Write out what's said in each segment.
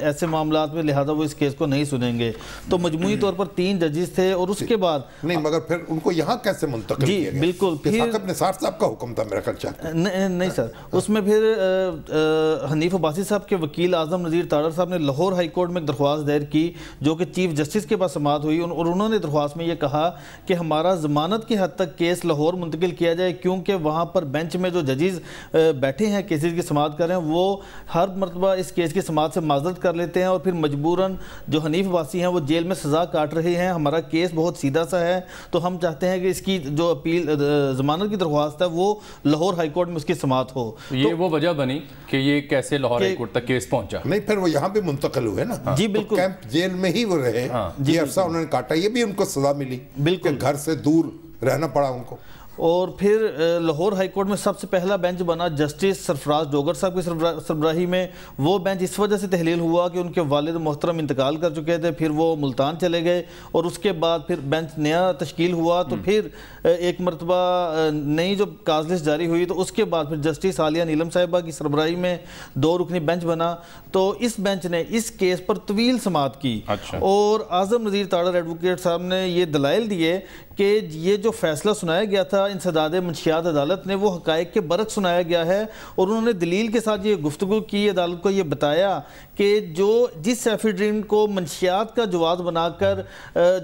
ایسے معاملات میں، لہذا وہ اس کیس کو نہیں سنیں گے. تو مجموعی طور پر 3 ججز تھے اور اس کے بعد نہیں، مگر پھر ان کو یہاں کیسے منتقل کیا گیا؟ بالکل. ثاقب نثار صاحب کا حکم تھا میرا خیال. نہیں سر، اس میں پھر حنیف عباسی صاحب کے وکیل اعظم نذیر تاڑر صاحب نے لاہور ہائی کورٹ میں ایک درخواست دائر کی جو کہ چیف جسٹس کے پاس سماعت ہوئی، اور انہوں نے درخواست میں یہ کہا کہ ہمارا ضمانت کی حد تک کیس لاہور منتقل کیا جائے، کیونکہ وہاں پر بینچ میں جو ججز بیٹھے ہیں کیسز کی سماعت کر رہے ہیں وہ ہر مرتبہ اس کیس کی سماعت سے معذرت کر لیتے ہیں، اور پھر مجبوراً جو حنیف عباسی ہیں وہ جیل میں سزا کاٹ رہے ہیں. ہمارا کیس بہت سیدھا سا ہے، تو ہم چاہتے ہیں کہ اس کی جو اپیل ضمانت کی درخواست ہے وہ لاہور ہائی کورٹ میں اس کی سماعت ہو. یہ وہ وجہ بنی کہ یہ کیسے لاہور ہائی کورٹ تک کیس پہنچا. نہیں، پھر وہ یہاں بھی منتقل ہوئے نا. جی بالکل. کیمپ جیل میں ہی وہ رہے، یہ عرصہ انہوں نے کاٹا، یہ بھی ان کو سزا ملی. بالکل، گھر سے دور رہنا پڑا ان کو. اور پھر لاہور ہائی کورٹ میں سب سے پہلا بینچ بنا جسٹس سرفراز ڈوگر صاحب کی سربراہی میں. وہ بینچ اس وجہ سے تحلیل ہوا کہ ان کے والد محترم انتقال کر چکے تھے، پھر وہ ملتان چلے گئے، اور اس کے بعد پھر بینچ نیا تشکیل ہوا. تو پھر ایک مرتبہ نئی جو کاز لسٹ جاری ہوئی تو اس کے بعد پھر جسٹس عالیہ نیلم صاحبہ کی سربراہی میں 2 رکنی بینچ بنا. تو اس بینچ نے اس کیس پر طویل سماعت کی، اور اعظم نذیر تاڑر ایڈوکیٹ صاحب نے یہ دلائل دیے کہ یہ جو فیصلہ سنایا گیا تھا انسداد منشیات عدالت نے وہ حقائق کے برعکس سنایا گیا ہے. اور انہوں نے دلیل کے ساتھ یہ گفتگو کی، عدالت کو یہ بتایا کہ جس ایفیڈرین کو منشیات کا جواز بنا کر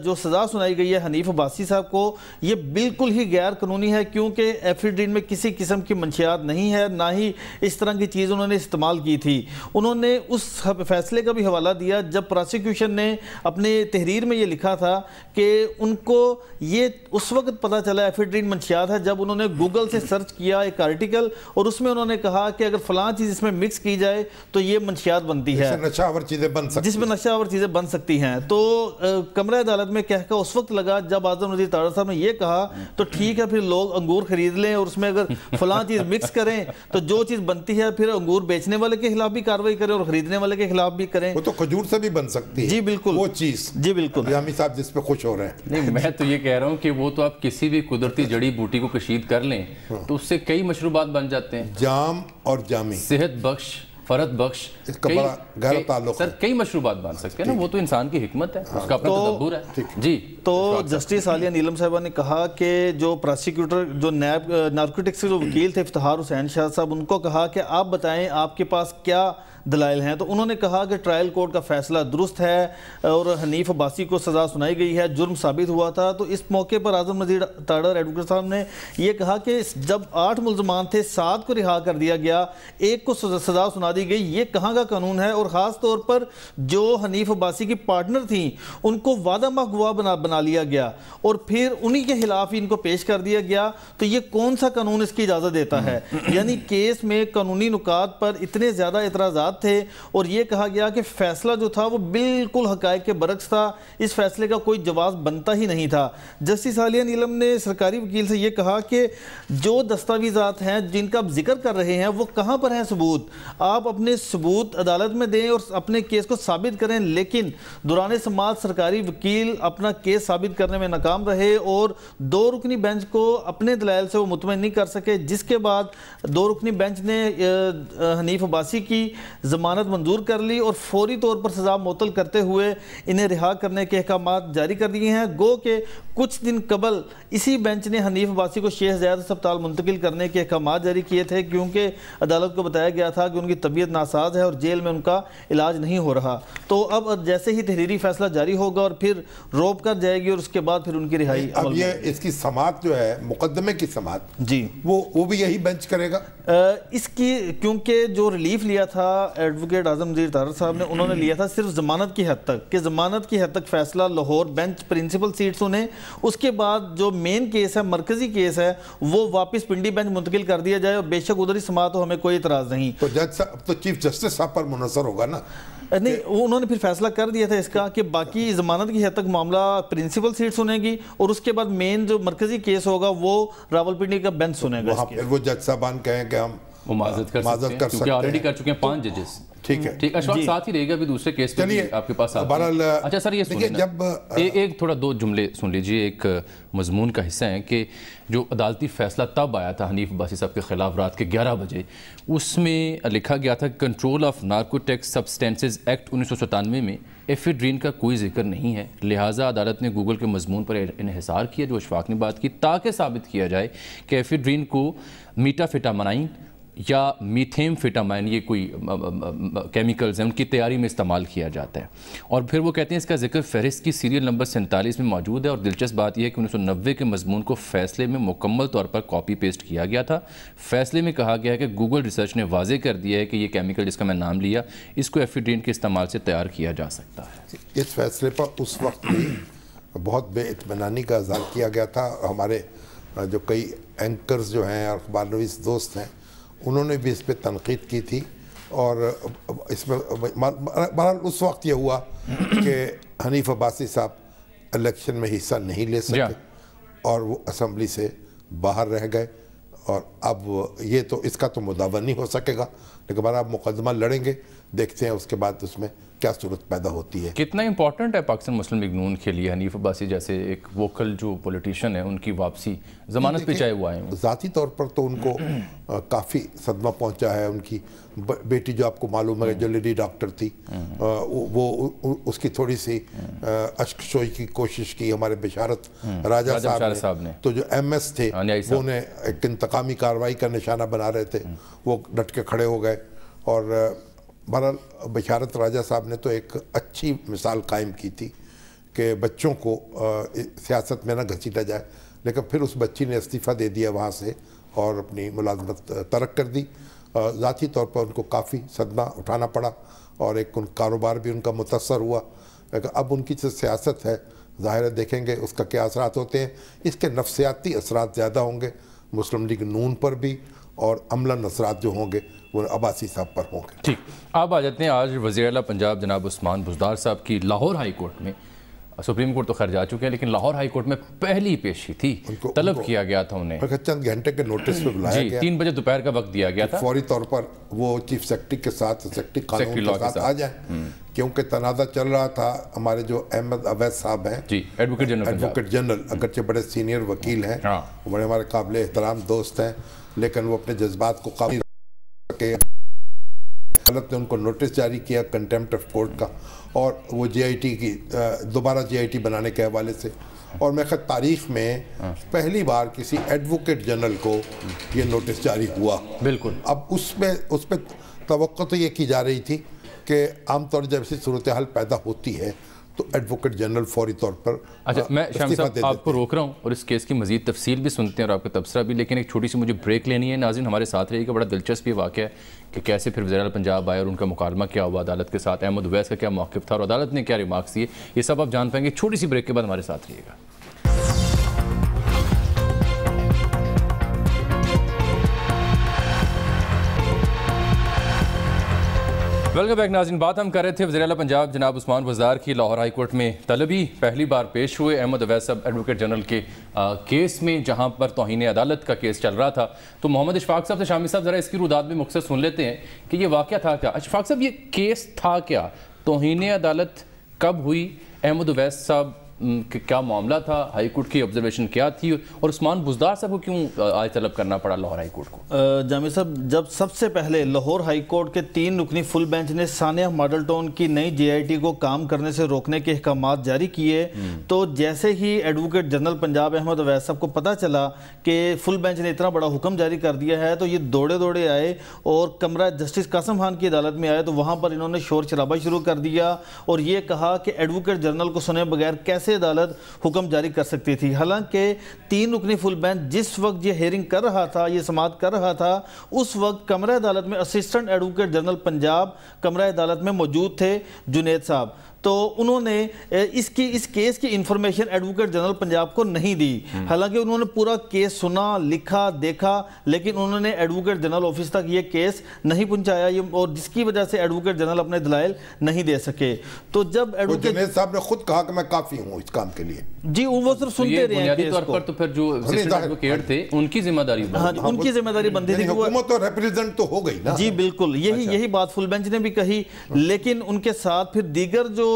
جو سزا سنائی گئی ہے حنیف عباسی صاحب کو، یہ بالکل ہی غیر قانونی ہے، کیونکہ ایفیڈرین میں کسی قسم کی منشیات نہیں ہے، نہ ہی اس طرح کی چیز انہوں نے استعمال کی تھی. انہوں نے اس فیصلے کا بھی حوالہ دیا جب پراسیکیوشن نے اپنے تحریر میں یہ لکھا تھا کہ ان کو یہ اس وقت پتہ چلا ایفیڈرین منشیات ہے جب انہوں نے گوگل سے سرچ کیا ایک آرٹیکل، اور اس میں انہوں نے کہا کہ اگر فلاں چیز اس میں مکس کی جائے تو یہ منشیات بنتی ہے، نشہ آور چیزیں بن سکتی، جس میں نشہ آور چیزیں بن سکتی ہیں. تو کمرہ عدالت میں کہہ اس وقت لگا جب اعظم نذیر تاڑر صاحب نے یہ کہا تو ٹھیک ہے، پھر لوگ انگور خرید لیں اور اس میں اگر فلاں چیز مکس کریں تو جو چیز بنتی ہے پھر انگور بیچنے والے کے خلاف بھی کارروائی کریں اور خریدنے والے کے خلاف بھی کریں. وہ تو کھجور سے بھی بن سکتی ہے. جی بالکل، وہ چیز. جی بالکل. یامی صاحب جس پہ خوش ہو رہے ہیں. نہیں، میں تو یہ کہہ رہا ہوں کہ وہ تو آپ کسی بھی قدرتی جڑی بوٹی کو کشید کر لیں تو اس سے کئی مشروبات بن جاتے ہیں، جام اور جامی، صحت بخش، فرد بخش، اس کا بڑا گہرا تعلق سر کئی مشروبات بن سکتے ہیں نا. وہ تو انسان کی حکمت ہے، اس کا اپنا تدبر ہے. جی. تو جسٹس عالیہ نیلم صاحبہ نے کہا کہ جو پراسیکیوٹر جو نیب نارکوٹکس کے جو وکیل تھے افتخار حسین شاہ صاحب، ان کو کہا کہ آپ بتائیں آپ کے پاس کیا دلائل ہیں. تو انہوں نے کہا کہ ٹرائل کورٹ کا فیصلہ درست ہے اور حنیف عباسی کو سزا سنائی گئی ہے، جرم ثابت ہوا تھا. تو اس موقع پر اعظم نذیر تاڑر ایڈوکیٹ صاحب نے یہ کہا کہ جب 8 ملزمان تھے، 7 کو رہا کر دیا گیا، 1 کو سزا سنا دی گئی، یہ کہاں کا قانون ہے؟ اور خاص طور پر جو حنیف عباسی کی پارٹنر تھیں ان کو وعدہ ماہ گواہ بنا لیا گیا اور پھر انہی کے خلاف ہی ان کو پیش کر دیا گیا. تو یہ کون سا قانون اس کی اجازت دیتا ہے؟ یعنی کیس میں قانونی نکات پر اتنے زیادہ اعتراضات تھے اور یہ کہا گیا کہ فیصلہ جو تھا وہ بالکل حقائق کے برعکس تھا، اس فیصلے کا کوئی جواز بنتا ہی نہیں تھا. جسٹس عالیہ نیلم نے سرکاری وکیل سے یہ کہا کہ جو دستاویزات ہیں جن کا آپ ذکر کر رہے ہیں وہ کہاں پر ہیں ثبوت؟ آپ اپنے ثبوت عدالت میں دیں اور اپنے کیس کو ثابت کریں، لیکن دوران سماعت سرکاری وکیل اپنا کیس ثابت کرنے میں ناکام رہے اور 2 رکنی بینچ کو اپنے دلائل سے وہ مطمئن نہیں کر سکے، جس کے بعد 2 رکنی بینچ نے حنیف عباسی کی ضمانت منظور کر لی اور فوری طور پر سزا معطل کرتے ہوئے انہیں رہا کرنے کے احکامات جاری کر دیے ہیں. گو کہ کچھ دن قبل اسی بینچ نے حنیف عباسی کو شیخ زاید ہسپتال منتقل کرنے کے احکامات جاری کیے تھے، کیونکہ عدالت کو بتایا گیا تھا کہ ان کی طبیعت ناساز ہے اور جیل میں ان کا علاج نہیں ہو رہا. تو اب جیسے ہی تحریری فیصلہ جاری ہوگا اور پھر روپ کر جائے گی اور اس کے بعد پھر ان کی رہائی. اب یہ اس کی سماعت جو ہے مقدمے کی سماعت، جی وہ بھی یہی بینچ کرے گا اس کی، کیونکہ جو ریلیف لیا تھا ایڈوکیٹ اعظم نذیر تاڑر صاحب نے، انہوں نے لیا تھا صرف ضمانت کی حد تک، کہ ضمانت کی حد تک فیصلہ لاہور بینچ پرنسپل سیٹ سنے، اس کے بعد جو مین کیس ہے، مرکزی کیس ہے، وہ واپس پنڈی بینچ منتقل کر دیا جائے اور بے شک ادھر ہی سماعت ہو، ہمیں کوئی اعتراض نہیں. تو جج صاحب تو چیف جسٹس صاحب پر منحصر ہوگا نا؟ نہیں، انہوں نے پھر فیصلہ کر دیا تھا اس کا کہ باقی ضمانت کی حد تک معاملہ پرنسپل سیٹ سنے گی اور اس کے بعد مین جو مرکزی کیس ہوگا وہ راولپنڈی کا بینچ سنے گا. پھر وہ جج صاحبان کہیں کہ ہم وہ معذرت کر سکتے ہیں کیونکہ آلریڈی کر چکے ہیں 5 ججز. ٹھیک ہے, ٹھیک. اشفاق ساتھ ہی رہے گا, ابھی دوسرے کیس پہ آپ کے پاس آتے ہیں. اچھا سر یہ سنیں جب ایک تھوڑا 2 جملے سن لیجئے. ایک مضمون کا حصہ ہے کہ جو عدالتی فیصلہ تب آیا تھا حنیف عباسی صاحب کے خلاف رات کے 11 بجے, اس میں لکھا گیا تھا control of narcotics substances act 1997 میں ایفیڈرین کا کوئی ذکر نہیں ہے, لہٰذا عدالت نے گوگل کے مضمون پر انحصار کیا جو اشفاق نے بات کی, تاکہ ثابت کیا جائے کہ ایفیڈرین کو میٹافیٹامائن یا میتھیم فیٹامائن, یہ کوئی کیمیکلز ہیں, ان کی تیاری میں استعمال کیا جاتا ہے. اور پھر وہ کہتے ہیں اس کا ذکر فہرست کی سیریل نمبر 47 میں موجود ہے. اور دلچسپ بات یہ ہے کہ 1990 کے مضمون کو فیصلے میں مکمل طور پر کاپی پیسٹ کیا گیا تھا. فیصلے میں کہا گیا ہے کہ گوگل ریسرچ نے واضح کر دیا ہے کہ یہ کیمیکل جس کا میں نام لیا, اس کو ایفیڈرین کے استعمال سے تیار کیا جا سکتا ہے. اس فیصلے پر اس وقت بھی بہت بے اطمینانی کا اظہار کیا گیا تھا. ہمارے جو کئی اینکرز جو ہیں اور اخبار نویس دوست ہیں, انہوں نے بھی اس پہ تنقید کی تھی. اور اس میں بہرحال اس وقت یہ ہوا کہ حنیف عباسی صاحب الیکشن میں حصہ نہیں لے سکے اور وہ اسمبلی سے باہر رہ گئے. اور اب یہ تو اس کا تو مداوع نہیں ہو سکے گا, لیکن بہرحال آپ مقدمہ لڑیں گے, دیکھتے ہیں اس کے بعد اس میں کیا صورت پیدا ہوتی ہے. کتنا امپورٹنٹ ہے پاکستان مسلم لیگ نون کے لیے حنیف عباسی جیسے ایک ووکل جو پولیٹیشین ہے, ان کی واپسی ضمانت پہ چاہے ہوا ہے؟ ذاتی طور پر تو ان کو کافی صدمہ پہنچا ہے. ان کی بیٹی جو آپ کو معلوم ہے جو لیڈی ڈاکٹر تھی, وہ اس کی تھوڑی سی اشک شوئی کی کوشش کی ہمارے بشارت راجہ صاحب نے. تو جو ایم ایس تھے وہ انہیں ایک انتقامی کارروائی کا نشانہ بنا رہے تھے, وہ ڈٹ کے کھڑے ہو گئے. اور بہرحال بشارت راجہ صاحب نے تو ایک اچھی مثال قائم کی تھی کہ بچوں کو سیاست میں نہ گھسیٹا جائے, لیکن پھر اس بچی نے استعفیٰ دے دیا وہاں سے اور اپنی ملازمت ترک کر دی. ذاتی طور پر ان کو کافی صدمہ اٹھانا پڑا اور ایک ان کاروبار بھی ان کا متاثر ہوا. لیکن اب ان کی جو سیاست ہے ظاہر ہے دیکھیں گے اس کا کیا اثرات ہوتے ہیں. اس کے نفسیاتی اثرات زیادہ ہوں گے مسلم لیگ نون پر بھی, اور عملاً اثرات جو ہوں گے وہ عباسی صاحب پر ہوں گے. ٹھیک, آپ آ جاتے ہیں آج وزیر اعلیٰ پنجاب جناب عثمان بزدار صاحب کی لاہور ہائی کورٹ میں, سپریم کورٹ تو خیر جا چکے ہیں لیکن لاہور ہائی کورٹ میں پہلی پیشی تھی, طلب کیا گیا تھا انہیں, چند گھنٹے کے نوٹس پہ بلایا گیا, 3 بجے دوپہر کا وقت دیا گیا تھا, فوری طور پر وہ چیف سیکرٹری کے ساتھ سیکرٹری قانون کے ساتھ آ جائیں, کیونکہ تنازع چل رہا تھا. ہمارے جو احمد اویس صاحب ہیں ایڈوکیٹ جنرل, اگرچہ بڑے سینئر وکیل ہیں, بڑے ہمارے قابل احترام دوست ہیں, لیکن وہ اپنے جذبات کو قابل رکھے. عدالت نے ان کو نوٹس جاری کیا کنٹیمپٹ آف کورٹ کا, اور وہ جی آئی ٹی کی دوبارہ جی آئی ٹی بنانے کے حوالے سے. اور میں خود تاریخ میں پہلی بار کسی ایڈوکیٹ جنرل کو یہ نوٹس جاری ہوا. بالکل. اب اس پہ توقع تو یہ کی جا رہی تھی کہ عام طور جب ایسی صورتحال پیدا ہوتی ہے تو ایڈوکیٹ جنرل فوری طور پر. اچھا, میں شامی صاحب آپ کو روک رہا ہوں اور اس کیس کی مزید تفصیل بھی سنتے ہیں اور آپ کا تبصرہ بھی, لیکن ایک چھوٹی سی مجھے بریک لینی ہے. ناظرین ہمارے ساتھ رہیے گا, بڑا دلچسپ یہ واقعہ ہے کہ کیسے پھر وزیر اعلیٰ پنجاب آئے اور ان کا مکالمہ کیا ہوا عدالت کے ساتھ, احمد اویس کا کیا موقف تھا اور عدالت نے کیا ریمارکس دیے, یہ سب آپ جان پائیں گے. چھوٹی سی بریک کے بعد ہمارے ساتھ رہیے گا. ویلکم بیک ناظرین. بات ہم کر رہے تھے وزیر اعلیٰ پنجاب جناب عثمان بزدار کی لاہور ہائی کورٹ میں طلبی پہلی بار پیش ہوئے احمد اویس صاحب ایڈوکیٹ جنرل کے کیس میں, جہاں پر توہین عدالت کا کیس چل رہا تھا. تو محمد اشفاق صاحب سے شامی صاحب ذرا اس کی رودات میں مختصر سن لیتے ہیں کہ یہ واقعہ تھا کیا. اشفاق صاحب یہ کیس تھا کیا, توہین عدالت کب ہوئی, احمد اویس صاحب کیا معاملہ تھا, ہائی کورٹ کی آبزرویشن کیا تھی, اور عثمان بزدار صاحب کو کیوں آج طلب کرنا پڑا لاہور ہائی کورٹ کو؟ جامع صاحب, جب سب سے پہلے لاہور ہائی کورٹ کے 3 رکنی فل بینچ نے ثانیہ ماڈل ٹاؤن کی نئی جے آئی ٹی کو کام کرنے سے روکنے کے احکامات جاری کیے, تو جیسے ہی ایڈوکیٹ جنرل پنجاب احمد اویس صاحب کو پتہ چلا کہ فل بینچ نے اتنا بڑا حکم جاری کر دیا ہے, تو یہ دوڑے آئے اور کمرہ جسٹس قاسم خان کی عدالت میں آئے. تو وہاں پر انہوں نے شور شرابہ شروع کر دیا اور یہ کہا کہ ایڈوکیٹ جنرل کو سنے بغیر کیسے عدالت حکم جاری کر سکتی تھی. حالانکہ 3 رکنی فل بینچ جس وقت یہ ہیئرنگ کر رہا تھا, یہ سماعت کر رہا تھا, اس وقت کمرہ عدالت میں اسسٹنٹ ایڈوکیٹ جنرل پنجاب کمرہ عدالت میں موجود تھے جنید صاحب. تو انہوں نے اس کیس کی انفارمیشن ایڈوکیٹ جنرل پنجاب کو نہیں دی، حالانکہ انہوں نے پورا کیس سنا، لکھا، دیکھا، لیکن انہوں نے ایڈوکیٹ جنرل آفس تک یہ کیس نہیں پہنچایا، اور جس کی وجہ سے ایڈوکیٹ جنرل اپنے دلائل نہیں دے سکے۔ تو جب ایڈوکیٹ جنید صاحب نے خود کہا کہ میں کافی ہوں اس کام کے لیے، جی وہ صرف سنتے رہے ہیں بنیادی طور پر تو پھر جو اسسٹنٹ ایڈوکیٹ تھے ان کی ذمہ داری ان کی ذمہ داری بنتی تھی، حکومت تو ریپریزنٹ تو ہو گئی نا۔ جی بالکل، یہی بات فل بینچ نے بھی کہی، لیکن ان کے ساتھ پھر دیگر جو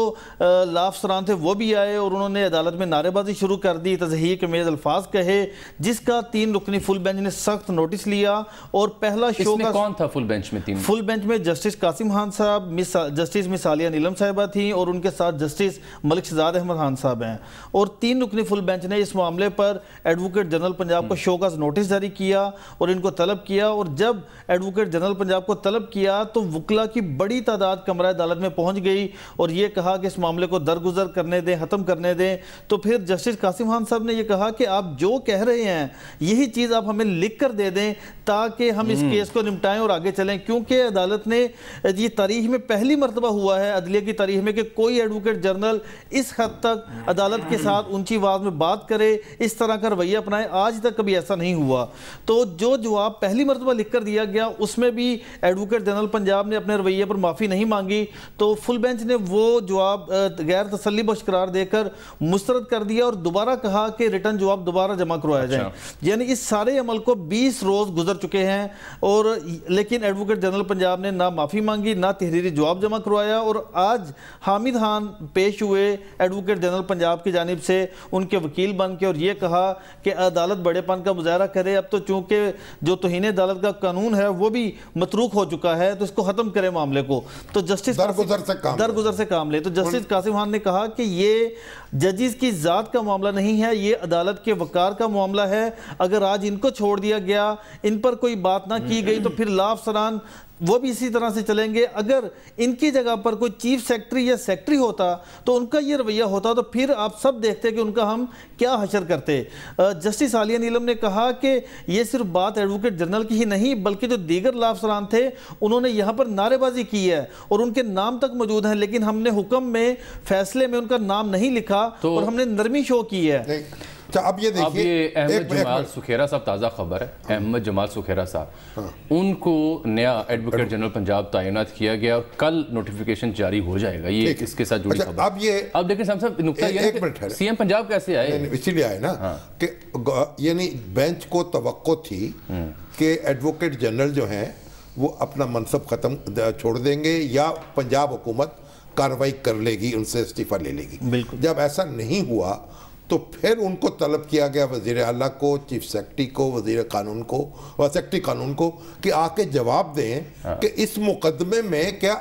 لا افسران تھے وہ بھی آئے اور انہوں نے عدالت میں نعرے بازی شروع کر دی، تضحیک امیز الفاظ کہے، جس کا 3 رکنی فل بینچ نے سخت نوٹس لیا۔ اور پہلا شو اس میں کون تھا فل بینچ میں؟ فل بینچ میں جسٹس قاسم خان صاحب، جسٹس مس عالیہ نیلم صاحبہ تھیں، اور ان کے ساتھ جسٹس ملک شہزاد احمد خان صاحب ہیں۔ اور 3 رکنی فل بینچ نے اس معاملے پر ایڈوکیٹ جنرل پنجاب کو شو کاز نوٹس جاری کیا اور ان کو طلب کیا، اور جب ایڈوکیٹ جنرل پنجاب کو طلب کیا تو وکلا کی بڑی تعداد کمرہ عدالت میں پہنچ گئی اور یہ کہا کہ اس معاملے کو درگزر کرنے دیں، ختم کرنے دیں۔ تو پھر جسٹس قاسم خان صاحب نے یہ کہا کہ آپ جو کہہ رہے ہیں یہی چیز آپ ہمیں لکھ کر دے دیں تاکہ ہم اس کیس کو نمٹائیں اور آگے چلیں، کیونکہ عدالت نے یہ تاریخ میں پہلی مرتبہ ہوا ہے عدلیہ کی تاریخ میں کہ کوئی ایڈوکیٹ جنرل اس حد تک عدالت کے ساتھ اونچی آواز میں بات کرے، اس طرح کا رویہ اپنائے، آج تک کبھی ایسا نہیں ہوا۔ تو جو جواب پہلی مرتبہ لکھ کر دیا گیا اس میں بھی ایڈوکیٹ جنرل پنجاب نے اپنے رویے پر معافی نہیں مانگی، تو فل بینچ نے وہ جواب غیر تسلی بخش قرار دے کر مسترد کر دیا اور دوبارہ کہا کہ ریٹن جواب دوبارہ جمع کروایا جائیں۔ یعنی اس سارے عمل کو 20 روز گزر چکے ہیں، اور لیکن ایڈوکیٹ جنرل پنجاب نے نہ معافی مانگی نہ تحریری جواب جمع کروایا۔ اور آج حامد خان پیش ہوئے ایڈوکیٹ جنرل پنجاب کی جانب سے ان کے وکیل بن کے اور یہ کہا کہ عدالت بڑے پن کا مظاہرہ کرے، اب تو چونکہ جو توہین عدالت کا قانون ہے وہ بھی متروک ہو چکا ہے تو اس کو ختم کرے معاملے کو، تو جسٹس درگزر سے کام لے۔ تو جسٹس قاسم خان نے کہا کہ یہ ججز کی ذات کا معاملہ نہیں ہے، یہ عدالت کے وقار کا معاملہ ہے، اگر آج ان کو چھوڑ دیا گیا، ان پر کوئی بات نہ کی گئی تو پھر لا افسران وہ بھی اسی طرح سے چلیں گے۔ اگر ان کی جگہ پر کوئی چیف سیکٹری یا سیکٹری ہوتا تو ان کا یہ رویہ ہوتا تو پھر آپ سب دیکھتے کہ ان کا ہم کیا حشر کرتے۔ جسٹس عالیہ نیلم نے کہا کہ یہ صرف بات ایڈوکیٹ جنرل کی ہی نہیں بلکہ جو دیگر لا افسران تھے انہوں نے یہاں پر نعرے بازی کی ہے اور ان کے نام تک موجود ہیں، لیکن ہم نے حکم میں فیصلے میں ان کا نام نہیں لکھا اور ہم نے نرمی شو کی ہے۔ اب یہ دیکھیے احمد جمال سکھیرا صاحب، تازہ خبر ہے، احمد جمال سکھیرا صاحب ان کو نیا ایڈوکیٹ جنرل پنجاب تعینات کیا گیا، کل نوٹیفیکیشن جاری ہو جائے گا، یہ اس کے ساتھ جڑی خبر۔ اب دیکھیں صاحب نقطہ یہ ہے کہ سی ایم پنجاب کیسے آئے؟ اسی لیے آئے نا کہ یعنی بینچ کو توقع تھی کہ ایڈوکیٹ جنرل جو ہیں وہ اپنا منصب ختم چھوڑ دیں گے یا پنجاب حکومت کارروائی کر لے گی، ان سے استعفیٰ لے لے گی۔ جب ایسا نہیں ہوا تو پھر ان کو طلب کیا گیا وزیر اعلیٰ کو، چیف سیکرٹری کو، وزیر قانون کو، سیکرٹری قانون کو کہ آ کے جواب دیں کہ اس مقدمے میں کیا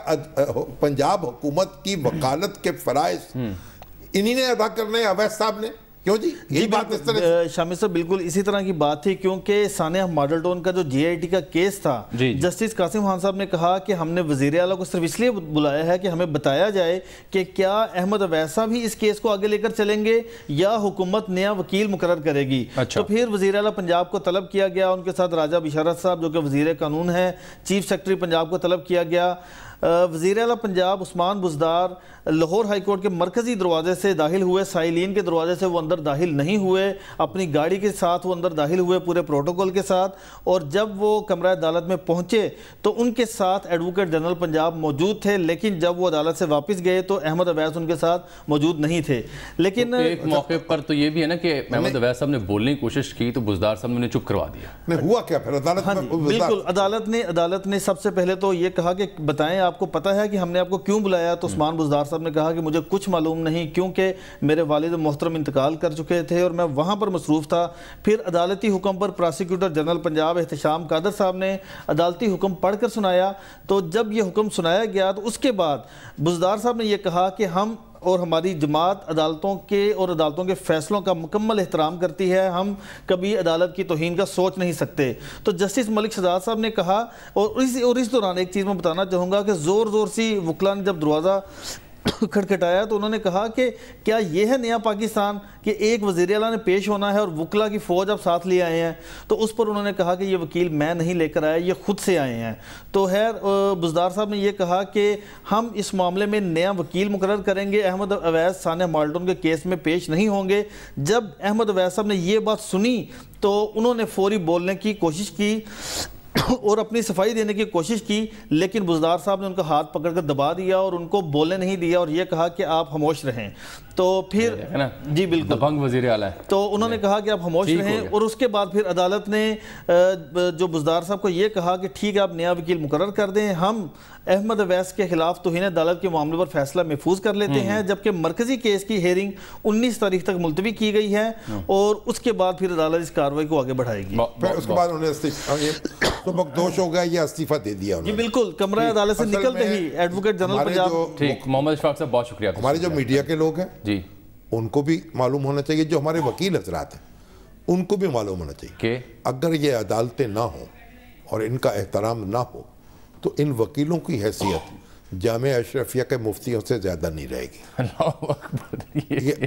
پنجاب حکومت کی وکالت کے فرائض انہی نے ادا کرنے ہیں اویس صاحب نے؟ کیوں جی یہی بات اس طرح شامل صاحب بالکل اسی طرح کی بات تھی، کیونکہ سانحہ ماڈل ٹاؤن کا جو جی آئی ٹی کا کیس تھا، جسٹس قاسم خان صاحب نے کہا کہ ہم نے وزیر اعلیٰ کو صرف اس لیے بلایا ہے کہ ہمیں بتایا جائے کہ کیا احمد اویس صاحب ہی اس کیس کو آگے لے کر چلیں گے یا حکومت نیا وکیل مقرر کرے گی۔ تو پھر وزیر اعلیٰ پنجاب کو طلب کیا گیا، ان کے ساتھ راجہ بشارت صاحب جو کہ وزیر قانون ہیں، چیف سیکرٹری پنجاب کو طلب کیا گیا۔ وزیر اعلیٰ پنجاب عثمان بزدار لاہور ہائی کورٹ کے مرکزی دروازے سے داخل ہوئے، سائلین کے دروازے سے وہ اندر داخل نہیں ہوئے، اپنی گاڑی کے ساتھ وہ اندر داخل ہوئے پورے پروٹوکول کے ساتھ، اور جب وہ کمرہ عدالت میں پہنچے تو ان کے ساتھ ایڈوکیٹ جنرل پنجاب موجود تھے، لیکن جب وہ عدالت سے واپس گئے تو احمد اویس ان کے ساتھ موجود نہیں تھے۔ لیکن ایک موقع پر تو یہ بھی ہے نا کہ احمد اویس صاحب نے بولنے کی کوشش کی تو بزدار صاحب نے چپ کروا دیا۔ ہوا کیا پھر عدالت میں؟ بالکل، عدالت نے سب سے پہلے تو یہ کہا کہ بتائیں آپ کو پتہ ہے کہ ہم نے آپ کو کیوں بلایا؟ تو عثمان بزدار صاحب نے کہا کہ مجھے کچھ معلوم نہیں، کیونکہ میرے والد محترم انتقال کر چکے تھے اور میں وہاں پر مصروف تھا۔ پھر عدالتی حکم پر پراسیکیوٹر جنرل پنجاب احتشام قادر صاحب نے عدالتی حکم پڑھ کر سنایا، تو جب یہ حکم سنایا گیا تو اس کے بعد بزدار صاحب نے یہ کہا کہ ہم اور ہماری جماعت عدالتوں کے فیصلوں کا مکمل احترام کرتی ہے، ہم کبھی عدالت کی توہین کا سوچ نہیں سکتے۔ تو جسٹس ملک شہزاد صاحب نے کہا، اور اس دوران ایک چیز میں بتانا چاہوں گا کہ زور سی وکلا نے جب دروازہ کھٹکھٹایا تو انہوں نے کہا کہ کیا یہ ہے نیا پاکستان کہ ایک وزیر اعلیٰ نے پیش ہونا ہے اور وکلا کی فوج اب ساتھ لے آئے ہیں؟ تو اس پر انہوں نے کہا کہ یہ وکیل میں نہیں لے کر آیا، یہ خود سے آئے ہیں۔ تو بزدار صاحب نے یہ کہا کہ ہم اس معاملے میں نیا وکیل مقرر کریں گے، احمد اویس سانحہ مالٹون کے کیس میں پیش نہیں ہوں گے۔ جب احمد اویس صاحب نے یہ بات سنی تو انہوں نے فوری بولنے کی کوشش کی اور اپنی صفائی دینے کی کوشش کی، لیکن بزدار صاحب نے ان کا ہاتھ پکڑ کر دبا دیا اور ان کو بولنے نہیں دیا اور یہ کہا کہ آپ خاموش رہیں۔ تو پھر جی بالکل دبنگ وزیر اعلیٰ ہے، تو انہوں نے کہا کہ آپ خاموش رہیں، اور اس کے بعد پھر عدالت نے جو بزدار صاحب کو یہ کہا کہ ٹھیک ہے آپ نیا وکیل مقرر کر دیں، ہم احمد اویس کے خلاف توہین عدالت کے معاملے پر فیصلہ محفوظ کر لیتے ہیں، جبکہ مرکزی کیس کی ہیئرنگ 19 تاریخ تک ملتوی کی گئی ہے اور اس کے بعد پھر عدالت اس کارروائی کو آگے بڑھائے گی۔ پھر اس کے بعد انہیں تو مقدوش ہو گیا، یہ استعفیٰ دے دیا جی بالکل، کمرہ عدالت سے نکلتے ہی ایڈوکیٹ جنرل پنجاب۔ ٹھیک، محمد اشفاق صاحب بہت شکریہ۔ ہمارے جو میڈیا کے لوگ ہیں جی ان کو بھی معلوم ہونا چاہیے، جو ہمارے وکیل حضرات ہیں ان کو بھی معلوم ہونا چاہیے کہ اگر یہ عدالتیں نہ ہوں اور ان کا احترام نہ ہو تو ان وکیلوں کی حیثیت جامعہ اشرفیہ کے مفتیوں سے زیادہ نہیں رہے گی۔ اللہ اکبر،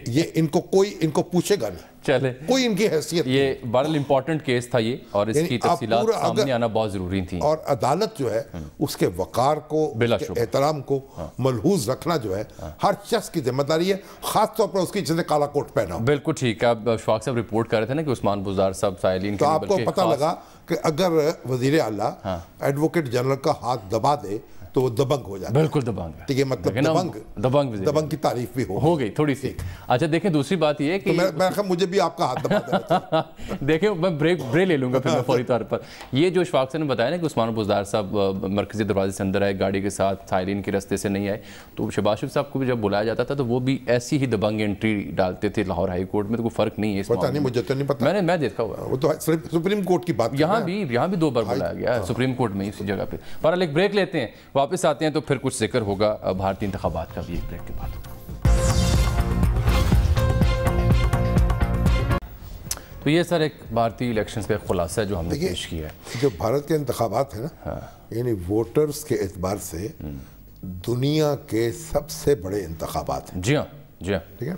یہ ان کو پوچھے گا نہیں، چلے کوئی ان کی حیثیت یہ بہرحال امپورٹنٹ کیس تھا یہ، اور اس کی تفصیلات سامنے آنا بہت ضروری تھی، اور عدالت جو ہے اس کے وقار کو، اس کے احترام کو ملحوظ رکھنا جو ہے ہر شخص کی ذمہ داری ہے، خاص طور پر اس کی جس نے کالا کوٹ پہنا ہو۔ بالکل ٹھیک ہے۔ اب اشفاق صاحب رپورٹ کر رہے تھے نا کہ عثمان بزدار صاحب سائلین تو آپ کو پتہ لگا کہ اگر وزیر اعلیٰ ایڈوکیٹ جنرل کا ہاتھ دبا دے تو وہ دبنگ ہو جاتا ہے۔ بالکل دبنگ ہے، ٹھیک ہے، مطلب دبنگ کی تعریف بھی ہو گئی تھوڑی سی۔ اچھا دیکھیں دوسری بات یہ ہے کہ میں خیال مجھے بھی آپ کا ہاتھ دبا دینا، دیکھیں میں بریک لے لوں گا پھر میں فوری طور پر۔ یہ جو اشفاق صاحب نے بتایا نا کہ عثمان بزدار صاحب مرکزی دروازے سے اندر آئے، گاڑی کے ساتھ سائلین کے راستے سے نہیں آئے، تو شہباز شریف صاحب کو بھی جب بلایا جاتا تھا تو وہ بھی ایسی ہی دبنگ انٹری ڈالتے تھے لاہور ہائی کورٹ میں، تو کوئی فرق نہیں ہے اس پتہ نہیں، مجھے تو نہیں پتہ، میں دیکھا ہوا ہے، وہ تو سپریم کورٹ کی بات، یہاں بھی 2 بار بلایا گیا ہے سپریم کورٹ میں اسی جگہ پہ۔ بہرحال ایک بریک لیتے ہیں، واپس آتے ہیں تو پھر کچھ ذکر ہوگا بھارتی انتخابات کا بھی ایک بریک کے بعد۔ تو یہ سر ایک بھارتی الیکشنز کا ایک خلاصہ ہے جو ہم نے پیش کیا ہے۔ جو بھارت کے انتخابات ہیں نا، یعنی ووٹرز کے اعتبار سے دنیا کے سب سے بڑے انتخابات ہیں۔ جی ہاں جی ہاں، ٹھیک ہے،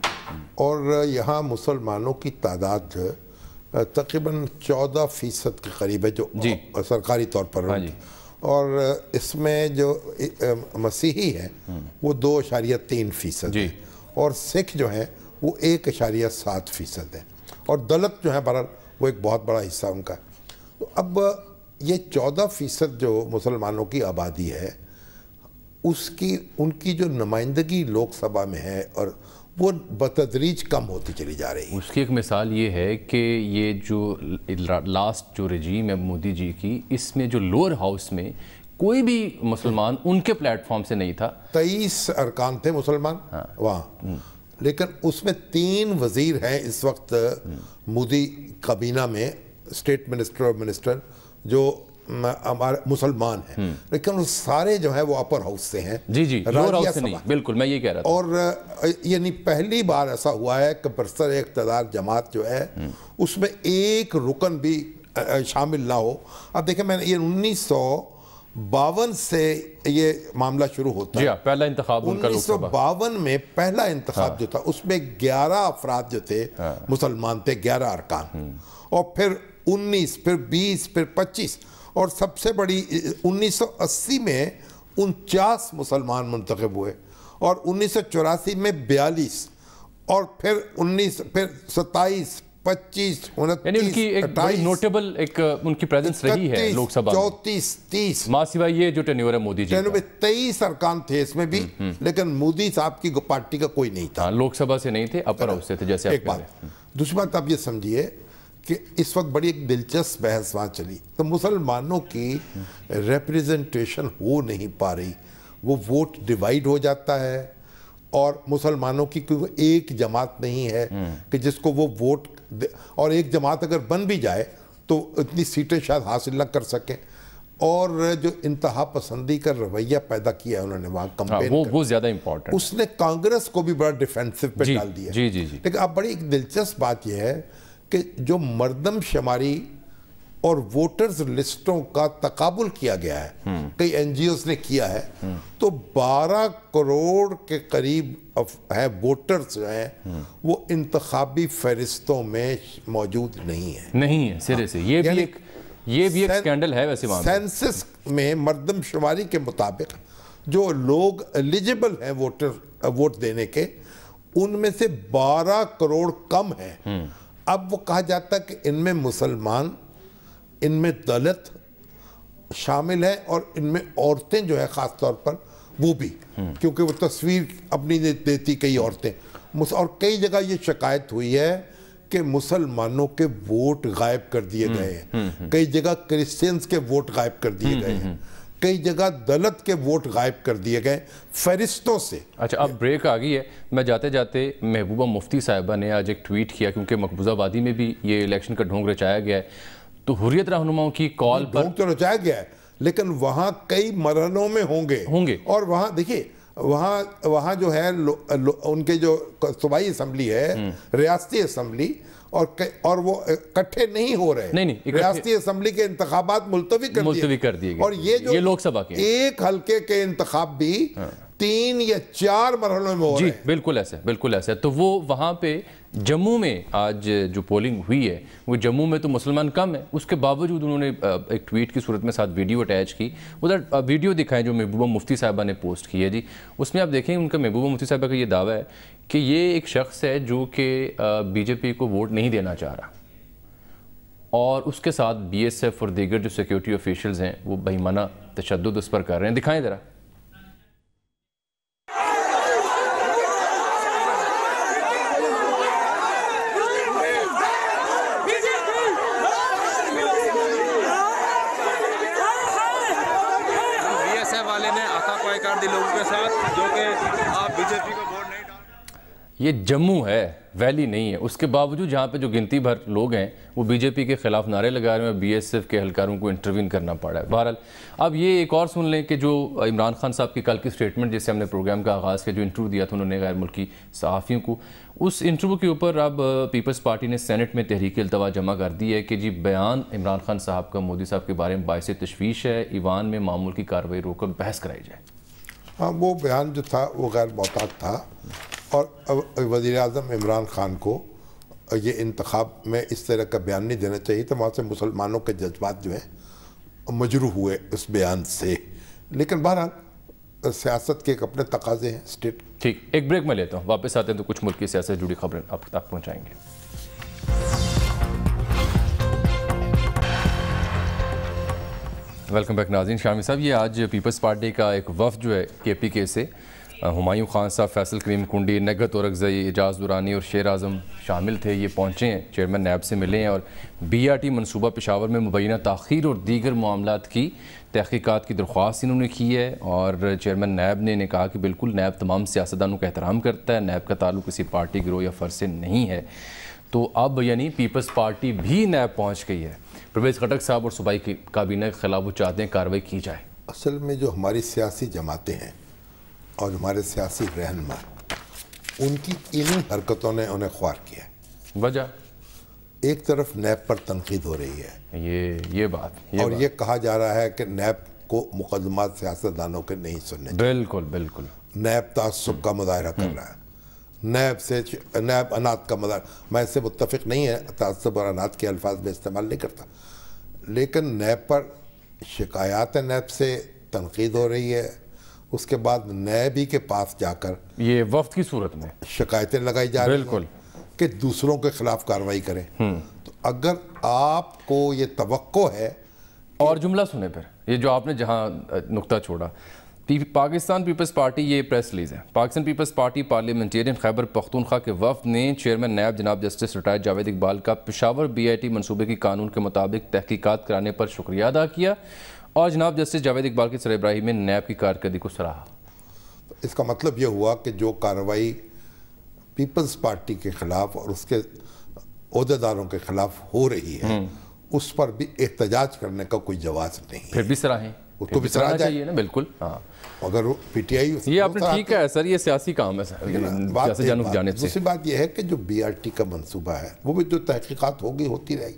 اور یہاں مسلمانوں کی تعداد تقریباً 14% کے قریب ہے جو سرکاری طور پر، اور اس میں جو مسیحی ہیں وہ 2.3% ہیں، اور سکھ جو ہیں وہ 1.7% ہیں، اور دلت جو ہیں برحال وہ ایک بہت بڑا حصہ ان کا ہے۔ تو اب یہ 14% جو مسلمانوں کی آبادی ہے ان کی جو نمائندگی لوک سبھا میں ہے اور وہ بتدریج کم ہوتی چلی جا رہی ہے۔ اس کی ایک مثال یہ ہے کہ یہ جو لاسٹ جو رجیم ہے مودی جی کی، اس میں جو لوور ہاؤس میں کوئی بھی مسلمان ان کے پلیٹ فارم سے نہیں تھا، 23 ارکان تھے مسلمان وہاں، لیکن اس میں 3 وزیر ہیں اس وقت مودی کابینہ میں، اسٹیٹ منسٹر اور منسٹر جو ہمارے مسلمان ہیں، لیکن وہ سارے جو ہیں وہ اپر ہاؤس سے ہیں، جی لوور ہاؤس سے نہیں، بالکل میں یہ کہہ رہا تھا۔ اور یعنی پہلی بار ایسا ہوا ہے کہ برسر اقتدار جماعت جو ہے اس میں ایک رکن بھی شامل نہ ہو۔ اب دیکھیں میں نے یہ 1952 سے یہ معاملہ شروع ہوتا ہے، پہلا انتخاب ان کا لوک سبھا 1952 میں پہلا انتخاب جو تھا اس میں 11 افراد جو تھے مسلمان تھے، 11 ارکان، اور پھر 19، پھر 20، پھر 25، اور سب سے بڑی 1980 میں 49 مسلمان منتخب ہوئے، اور 1984 میں 42، اور پھر 27، 25، 29، یعنی ان کی ایک بڑی نوٹیبل ایک ان کی پریزنس رہی ہے لوک سبھا میں، 34، 30، ماں سوائے یہ جو ٹینیور ہے مودی جی کا، 23 ارکان تھے اس میں بھی، لیکن مودی صاحب کی پارٹی کا کوئی نہیں تھا، لوک سبھا سے نہیں تھے، اپر ہاؤس سے تھے، جیسے ایک بات۔ دوسری بات آپ یہ سمجھیے کہ اس وقت بڑی ایک دلچسپ بحث وہاں چلی، تو مسلمانوں کی ریپریزنٹیشن ہو نہیں پا رہی، وہ ووٹ ڈیوائیڈ ہو جاتا ہے، اور مسلمانوں کی کوئی ایک جماعت نہیں ہے کہ جس کو وہ ووٹ، اور ایک جماعت اگر بن بھی جائے تو اتنی سیٹیں شاید حاصل نہ کر سکیں، اور جو انتہا پسندی کا رویہ پیدا کیا ہے انہوں نے وہاں کمپین، وہ زیادہ امپورٹنٹ، اس نے کانگریس کو بھی بڑا ڈیفینسو پہ ڈال دیا۔ جی لیکن اب بڑی ایک دلچسپ بات یہ ہے کہ جو مردم شماری اور ووٹرز لسٹوں کا تقابل کیا گیا ہے، کئی این جی اوز نے کیا ہے، تو 12 کروڑ کے قریب ہے ووٹرز جو ہیں وہ انتخابی فہرستوں میں موجود نہیں ہے سرے سے. یہ بھی ایک سکینڈل ہے ویسے وہاں. سینسس میں مردم شماری کے مطابق جو لوگ ایلیجبل ہیں ووٹ دینے کے، ان میں سے 12 کروڑ کم ہیں. اب وہ کہا جاتا ہے کہ ان میں مسلمان، ان میں دلت شامل ہیں، اور ان میں عورتیں جو ہے خاص طور پر وہ بھی، کیونکہ وہ تصویر اپنی دیتی کئی عورتیں. اور کئی جگہ یہ شکایت ہوئی ہے کہ مسلمانوں کے ووٹ غائب کر دیے گئے ہیں، کئی جگہ کرسچنز کے ووٹ غائب کر دیے گئے ہیں، کئی جگہ دلت کے ووٹ غائب کر دیے گئے فہرستوں سے. اچھا اب بریک آ گئی ہے. میں جاتے جاتے محبوبہ مفتی صاحبہ نے آج ایک ٹویٹ کیا، کیونکہ مقبوضہ وادی میں بھی یہ الیکشن کا ڈھونگ رچایا گیا ہے، تو حریت رہنماؤں کی کال پر ڈھونگ تو رچایا گیا ہے، لیکن وہاں کئی مرحلوں میں ہوں گے. اور وہاں دیکھیے وہاں جو ہے ان کے جو صوبائی اسمبلی ہے، ریاستی اسمبلی، اور وہ اکٹھے نہیں ہو رہے. ریاستی اسمبلی کے انتخابات ملتوی کر دیے گئے، اور یہ جو لوک سبھا کے ایک حلقے کے انتخاب بھی 3 یا 4 مرحلوں میں ہو رہے ہیں. جی بالکل ایسا. تو وہ وہاں پہ جموں میں آج جو پولنگ ہوئی ہے، وہ جموں میں تو مسلمان کم ہے، اس کے باوجود انہوں نے ایک ٹویٹ کی صورت میں ساتھ ویڈیو اٹیچ کی. ادھر ویڈیو دکھائیں جو محبوبہ مفتی صاحبہ نے پوسٹ کی ہے. جی اس میں آپ دیکھیں ان کا محبوبہ مفتی صاحبہ کا یہ دعویٰ ہے کہ یہ ایک شخص ہے جو کہ بی جے پی کو ووٹ نہیں دینا چاہ رہا، اور اس کے ساتھ بی ایس ایف اور دیگر جو سیکیورٹی آفیشلز ہیں وہ بہیمانہ تشدد اس پر کر رہے ہیں. دکھائیں ذرا. یہ جموں ہے، ویلی نہیں ہے. اس کے باوجود جہاں پہ جو گنتی بھر لوگ ہیں وہ بی جے پی کے خلاف نعرے لگا رہے ہیں، بی ایس ایف کے اہلکاروں کو انٹروین کرنا پڑا ہے. بہرحال اب یہ ایک اور سن لیں کہ جو عمران خان صاحب کی کل کی سٹیٹمنٹ جس سے ہم نے پروگرام کا آغاز کیا، جو انٹرویو دیا تھا انہوں نے غیر ملکی صحافیوں کو، اس انٹرویو کے اوپر اب پیپلز پارٹی نے سینٹ میں تحریک التوا جمع کر دی ہے کہ جی بیان عمران خان صاحب کا مودی صاحب کے بارے میں باعث تشویش ہے، ایوان میں معمول کی کارروائی روک کر بحث کرائی جائے. ہاں وہ بیان جو تھا وہ غیر محتاط تھا، اور وزیر اعظم عمران خان کو یہ انتخاب میں اس طرح کا بیان نہیں دینا چاہیے تھا. وہاں سے مسلمانوں کے جذبات جو ہیں مجروح ہوئے اس بیان سے. لیکن بہرحال سیاست کے ایک اپنے تقاضے ہیں اسٹیٹ. ٹھیک، ایک بریک میں لیتا ہوں، واپس آتے ہیں تو کچھ ملک کی سیاست سے جڑی خبریں آپ تک پہنچائیں گے. ویلکم بیک ناظرین. شامی صاحب یہ آج پیپلز پارٹی کا ایک وفد جو ہے کے پی کے سے ہمایوں خان صاحب، فیصل کریم کنڈی، نگہت اورکزئی، اعجاز درانی اور شیر اعظم شامل تھے. یہ پہنچے ہیں، چیئرمین نیب سے ملے ہیں، اور بی آر ٹی منصوبہ پشاور میں مبینہ تاخیر اور دیگر معاملات کی تحقیقات کی درخواست انہوں نے کی ہے. اور چیئرمین نیب نے کہا کہ بالکل نیب تمام سیاستدانوں کا احترام کرتا ہے، نیب کا تعلق کسی پارٹی گروہ یا فرد سے نہیں ہے. تو اب یعنی پیپلز پارٹی بھی نیب پہنچ گئی ہے. پرویز خٹک صاحب اور صوبائی کی کابینہ کے خلاف وہ چاہتے ہیں کارروائی کی جائے. اصل میں جو ہماری سیاسی جماعتیں ہیں اور ہمارے سیاسی رہنما، ان کی انہی حرکتوں نے انہیں خوار کیا ہے. وجہ ایک طرف نیب پر تنقید ہو رہی ہے، یہ بات اور یہ کہا جا رہا ہے کہ نیب کو مقدمات سیاستدانوں کے نہیں سننے. بالکل نیب تعصب کا مظاہرہ کر رہا ہے، نیب انات کا مظاہرہ. میں اس سے متفق نہیں ہے، تعصب اور انات کے الفاظ میں استعمال نہیں کرتا، لیکن نیب پر شکایات ہیں، نیب سے تنقید ہو رہی ہے. اس کے بعد نیب ہی کے پاس جا کر یہ وفد کی صورت میں شکایتیں لگائی جا رہی ہیں کہ دوسروں کے خلاف کارروائی کریں. تو اگر آپ کو یہ توقع ہے، اور جملہ سنیں پھر یہ جو آپ نے جہاں نقطہ چھوڑا، پاکستان پیپلز پارٹی، یہ پریس ریلیز ہے، Pakistan Peoples party parliamentarian Khyber Pakhtunkhwa کے وفد نے چیئرمین نیب جناب جسٹس ریٹائرڈ جاوید اقبال کا پشاور بی آئی ٹی منصوبے کی قانون کے مطابق تحقیقات کرانے پر شکریہ ادا کیا، اور جناب جسٹس جاوید اقبال کی سربراہی میں نیب کی کارکردگی کو سراہا. اس کا مطلب یہ ہوا کہ جو کارروائی پیپلز پارٹی کے خلاف اور اس کے عہدیداروں کے خلاف ہو رہی ہے، اس پر بھی احتجاج کرنے کا کوئی جواز نہیں. پھر بھی سراہیں، تو بھی سراہا چاہیے نا. بالکل. ہاں اگر وہ پی ٹی آئی، یہ آپ نے ٹھیک ہے سر، یہ سیاسی کام ہے سر. دوسری بات یہ ہے کہ جو بی آر ٹی کا منصوبہ ہے وہ بھی جو تحقیقات ہوگی ہوتی رہے گی.